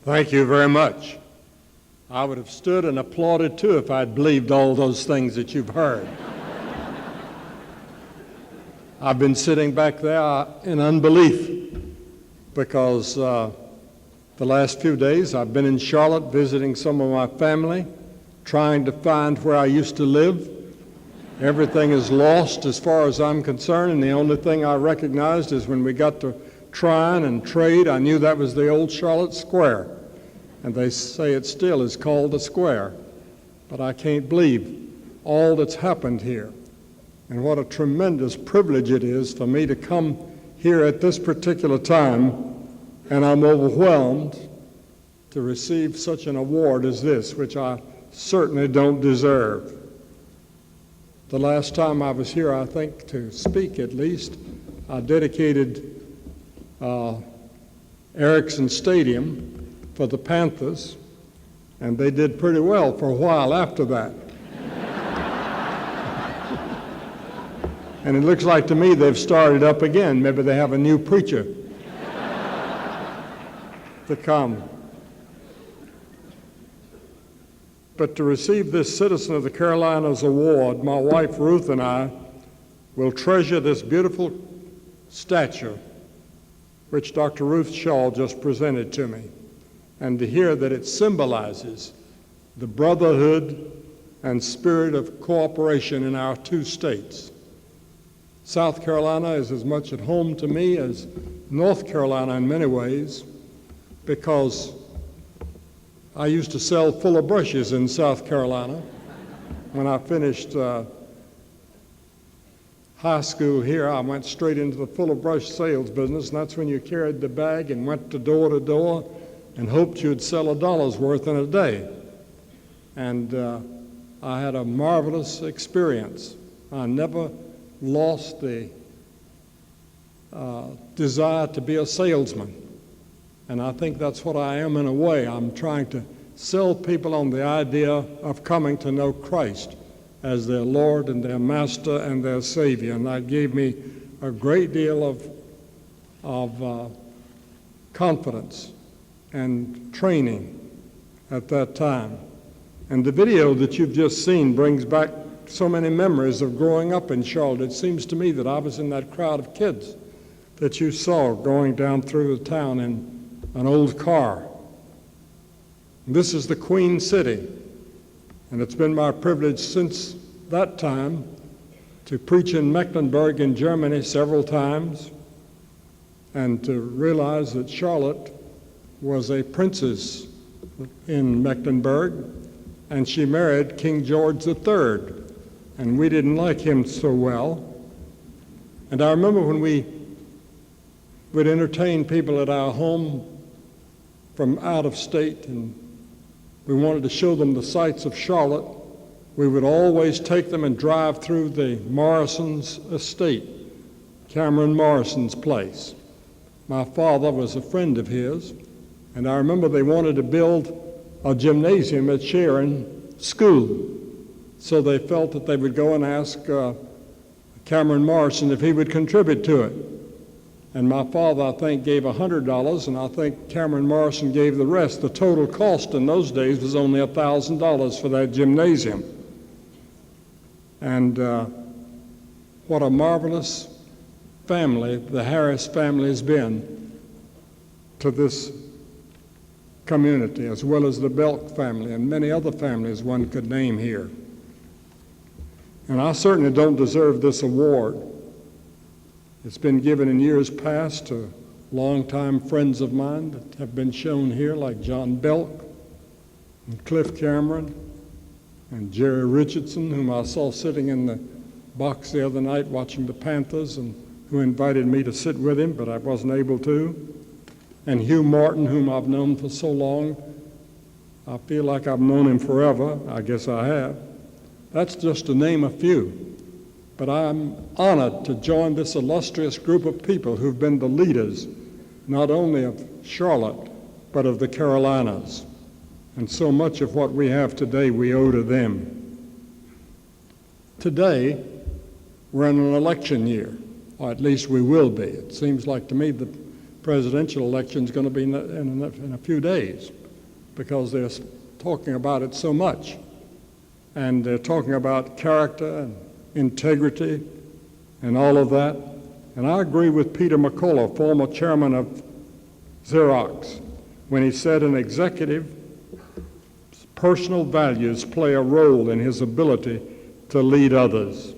Thank you very much. I would have stood and applauded too if I'd believed all those things that you've heard. I've been sitting back there in unbelief because the last few days I've been in Charlotte visiting some of my family, trying to find where I used to live. Everything is lost as far as I'm concerned, and the only thing I recognized is when we got to Tryon and Trade, I knew that was the old Charlotte Square. And they say it still is called the Square. But I can't believe all that's happened here. And what a tremendous privilege it is for me to come here at this particular time, and I'm overwhelmed to receive such an award as this, which I certainly don't deserve. The last time I was here, I think, to speak at least, I dedicated Erickson Stadium for the Panthers, and they did pretty well for a while after that. And it looks like to me they've started up again. Maybe they have a new preacher to come. But to receive this Citizen of the Carolinas Award, my wife Ruth and I will treasure this beautiful statue which Dr. Ruth Shaw just presented to me, and to hear that it symbolizes the brotherhood and spirit of cooperation in our two states. South Carolina is as much at home to me as North Carolina in many ways, because I used to sell fuller brushes in South Carolina. When I finished high school here, I went straight into the fuller brush sales business, and that's when you carried the bag and went to door and hoped you'd sell $1 worth in a day. And I had a marvelous experience. I never lost the desire to be a salesman. And I think that's what I am in a way. I'm trying to sell people on the idea of coming to know Christ as their Lord and their Master and their Savior. And that gave me a great deal of confidence and training at that time. And the video that you've just seen brings back so many memories of growing up in Charlotte. It seems to me that I was in that crowd of kids that you saw going down through the town in an old car. This is the Queen City, and it's been my privilege since that time to preach in Mecklenburg in Germany several times, and to realize that Charlotte was a princess in Mecklenburg, and she married King George III, and we didn't like him so well. And I remember when we would entertain people at our home from out of state, and we wanted to show them the sights of Charlotte, we would always take them and drive through the Morrison's estate, Cameron Morrison's place. My father was a friend of his, and I remember they wanted to build a gymnasium at Sharon School. So they felt that they would go and ask Cameron Morrison if he would contribute to it. And my father, I think, gave $100, and I think Cameron Morrison gave the rest. The total cost in those days was only $1,000 for that gymnasium. And what a marvelous family the Harris family has been to this community, as well as the Belk family and many other families one could name here. And I certainly don't deserve this award. It's been given in years past to longtime friends of mine that have been shown here, like John Belk and Cliff Cameron and Jerry Richardson, whom I saw sitting in the box the other night watching the Panthers, and who invited me to sit with him, but I wasn't able to. And Hugh Martin, whom I've known for so long. I feel like I've known him forever. I guess I have. That's just to name a few. But I'm honored to join this illustrious group of people who've been the leaders, not only of Charlotte, but of the Carolinas. And so much of what we have today we owe to them. Today, we're in an election year, or at least we will be. It seems like to me that presidential election is going to be in a few days, because they're talking about it so much. And they're talking about character and integrity and all of that. And I agree with Peter McCullough, former chairman of Xerox, when he said an executive's personal values play a role in his ability to lead others.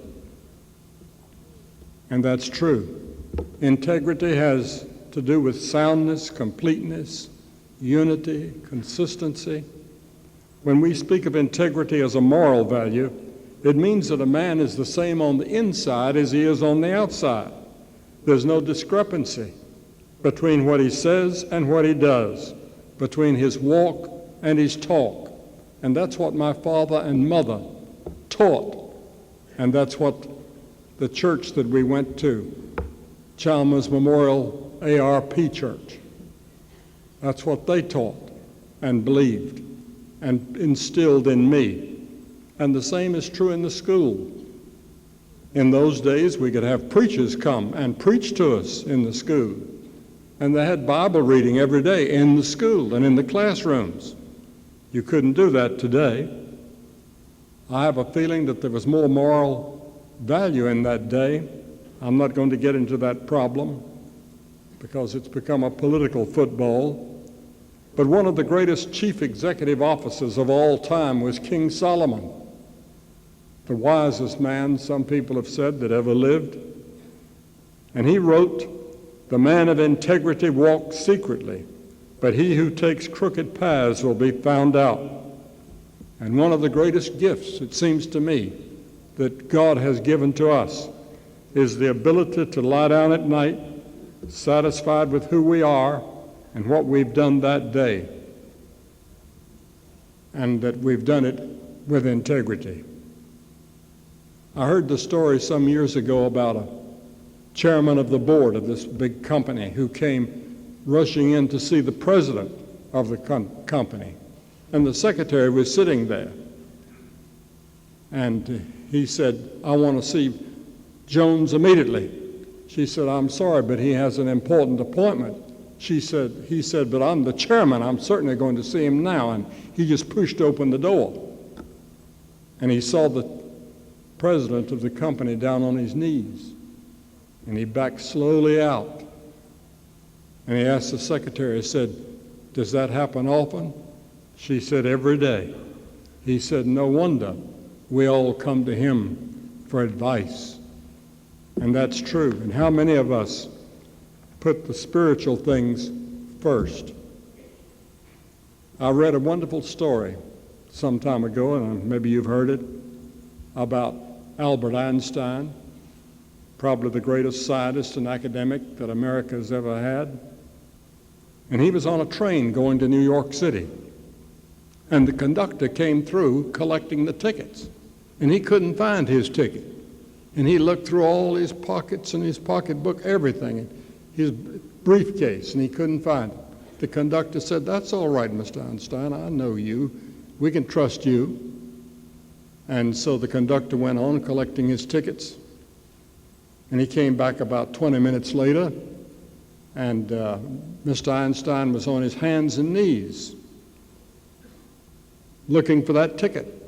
And that's true. Integrity has to do with soundness, completeness, unity, consistency. When we speak of integrity as a moral value, it means that a man is the same on the inside as he is on the outside. There's no discrepancy between what he says and what he does, between his walk and his talk. And that's what my father and mother taught. And that's what the church that we went to, Chalmers Memorial ARP Church, that's what they taught and believed and instilled in me. And the same is true in the school. In those days, we could have preachers come and preach to us in the school. And they had Bible reading every day in the school and in the classrooms. You couldn't do that today. I have a feeling that there was more moral value in that day. I'm not going to get into that problem because it's become a political football. But one of the greatest chief executive officers of all time was King Solomon, the wisest man, some people have said, that ever lived. And he wrote, "The man of integrity walks secretly, but he who takes crooked paths will be found out." And one of the greatest gifts, it seems to me, that God has given to us is the ability to lie down at night satisfied with who we are and what we've done that day, and that we've done it with integrity. I heard the story some years ago about a chairman of the board of this big company who came rushing in to see the president of the company. And the secretary was sitting there. And he said, "I want to see Jones immediately." She said, "I'm sorry, but he has an important appointment." He said, "But I'm the chairman. I'm certainly going to see him now." And he just pushed open the door. And he saw the president of the company down on his knees. And he backed slowly out. And he asked the secretary, he said, "Does that happen often?" She said, "Every day." He said, "No wonder we all come to him for advice." And that's true. And how many of us put the spiritual things first? I read a wonderful story some time ago, and maybe you've heard it, about Albert Einstein, probably the greatest scientist and academic that America has ever had. And he was on a train going to New York City. And the conductor came through collecting the tickets. And he couldn't find his ticket. And he looked through all his pockets and his pocketbook, everything, his briefcase, and he couldn't find it. The conductor said, "That's all right, Mr. Einstein, I know you. We can trust you." And so the conductor went on collecting his tickets. And he came back about 20 minutes later, and Mr. Einstein was on his hands and knees looking for that ticket.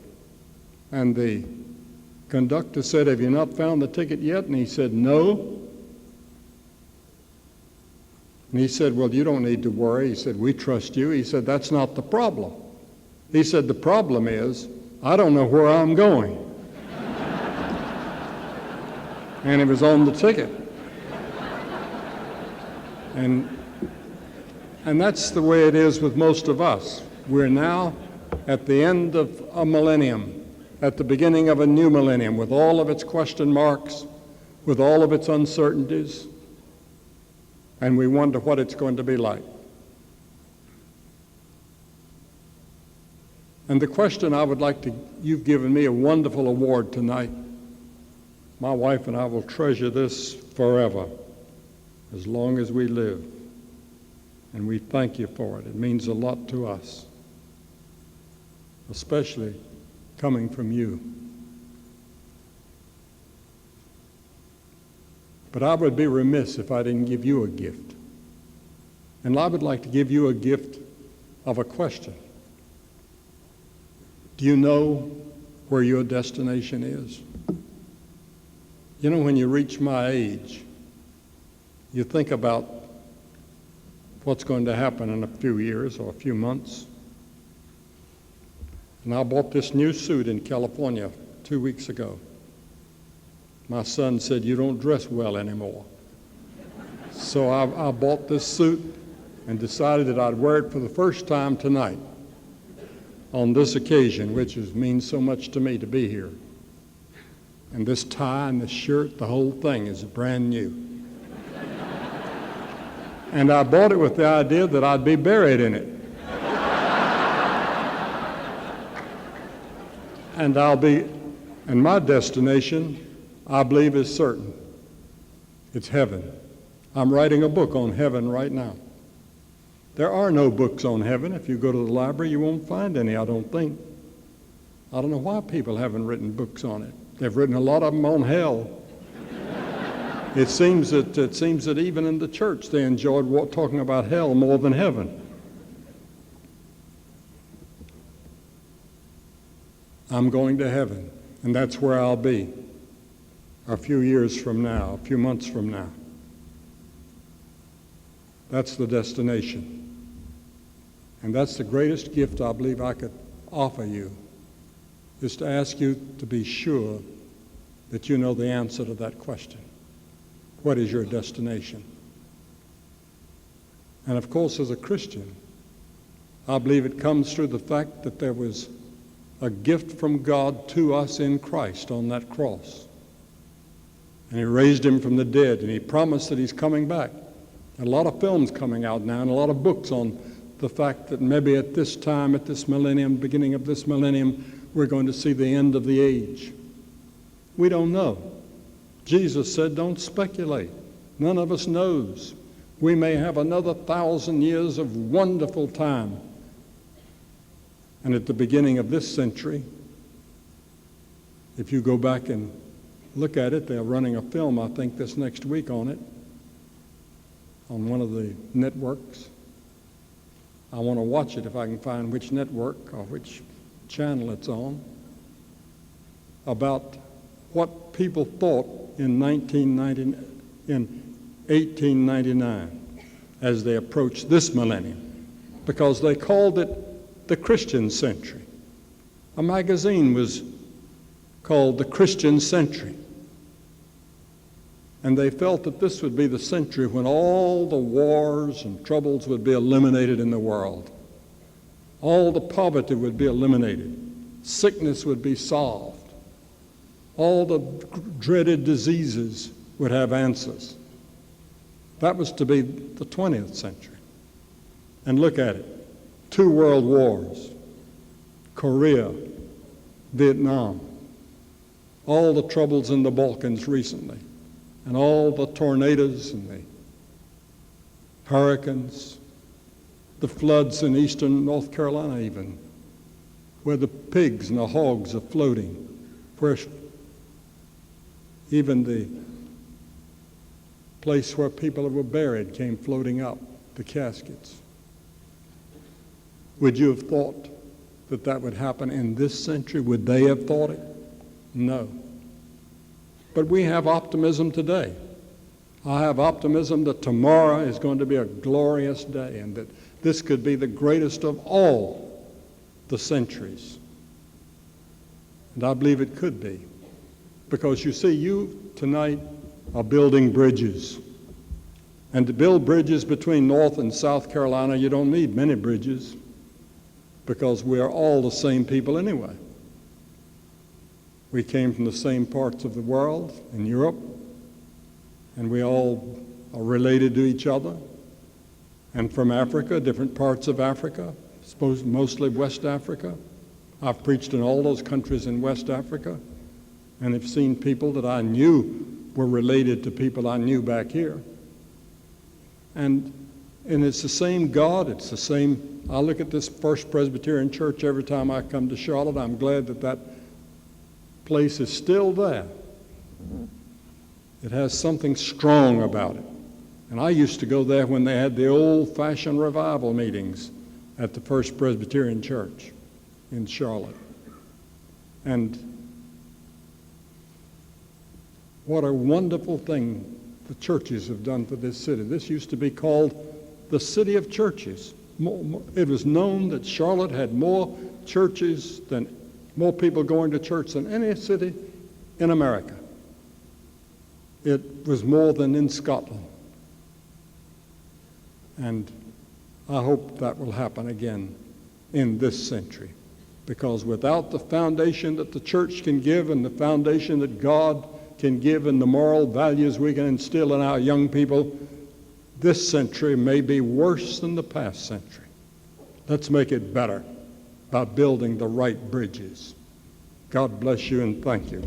And the conductor said, "Have you not found the ticket yet?" And he said, "No." And he said, "Well, you don't need to worry." He said, "We trust you." He said, "That's not the problem." He said, "The problem is, I don't know where I'm going." And it was on the ticket. And that's the way it is with most of us. We're now at the end of a millennium, at the beginning of a new millennium, with all of its question marks, with all of its uncertainties, and we wonder what it's going to be like. And the question I would like to, you've given me a wonderful award tonight. My wife and I will treasure this forever, as long as we live. And we thank you for it. It means a lot to us, especially coming from you. But I would be remiss if I didn't give you a gift. And I would like to give you a gift of a question. Do you know where your destination is? You know, when you reach my age, you think about what's going to happen in a few years or a few months. And I bought this new suit in California 2 weeks ago. My son said, "You don't dress well anymore." So I bought this suit and decided that I'd wear it for the first time tonight on this occasion, which means so much to me to be here. And this tie and this shirt, the whole thing is brand new. And I bought it with the idea that I'd be buried in it. And my destination, I believe, is certain. It's heaven. I'm writing a book on heaven right now. There are no books on heaven. If you go to the library, you won't find any, I don't think. I don't know why people haven't written books on it. They've written a lot of them on hell. It seems that even in the church they enjoyed talking about hell more than heaven. I'm going to heaven, and that's where I'll be a few years from now, a few months from now. That's the destination. And that's the greatest gift I believe I could offer you, is to ask you to be sure that you know the answer to that question. What is your destination? And of course, as a Christian, I believe it comes through the fact that there was a gift from God to us in Christ on that cross. And he raised him from the dead, and he promised that he's coming back. A lot of films coming out now, and a lot of books on the fact that maybe at this time, at this millennium, beginning of this millennium, we're going to see the end of the age. We don't know. Jesus said, don't speculate. None of us knows. We may have another 1,000 years of wonderful time. And at the beginning of this century, if you go back and look at it, they're running a film, I think, this next week on it, on one of the networks. I want to watch it if I can find which network or which channel it's on, about what people thought in 1899 as they approached this millennium, because they called it the Christian century. A magazine was called the Christian Century. And they felt that this would be the century when all the wars and troubles would be eliminated in the world. All the poverty would be eliminated. Sickness would be solved. All the dreaded diseases would have answers. That was to be the 20th century. And look at it. 2 world wars, Korea, Vietnam, all the troubles in the Balkans recently, and all the tornadoes and the hurricanes, the floods in eastern North Carolina even, where the pigs and the hogs are floating, where even the place where people were buried came floating up, the caskets. Would you have thought that that would happen in this century? Would they have thought it? No. But we have optimism today. I have optimism that tomorrow is going to be a glorious day and that this could be the greatest of all the centuries. And I believe it could be. Because you see, you tonight are building bridges. And to build bridges between North and South Carolina, you don't need many bridges, because we are all the same people anyway. We came from the same parts of the world in Europe, and we all are related to each other. And from Africa, different parts of Africa, mostly West Africa. I've preached in all those countries in West Africa, and have seen people that I knew were related to people I knew back here. And it's the same God, it's the same. I look at this First Presbyterian Church every time I come to Charlotte. I'm glad that that place is still there. It has something strong about it. And I used to go there when they had the old-fashioned revival meetings at the First Presbyterian Church in Charlotte. And what a wonderful thing the churches have done for this city. This used to be called the City of Churches. It was known that Charlotte had more churches more people going to church than any city in America. It was more than in Scotland. And I hope that will happen again in this century. Because without the foundation that the church can give and the foundation that God can give and the moral values we can instill in our young people, this century may be worse than the past century. Let's make it better by building the right bridges. God bless you and thank you.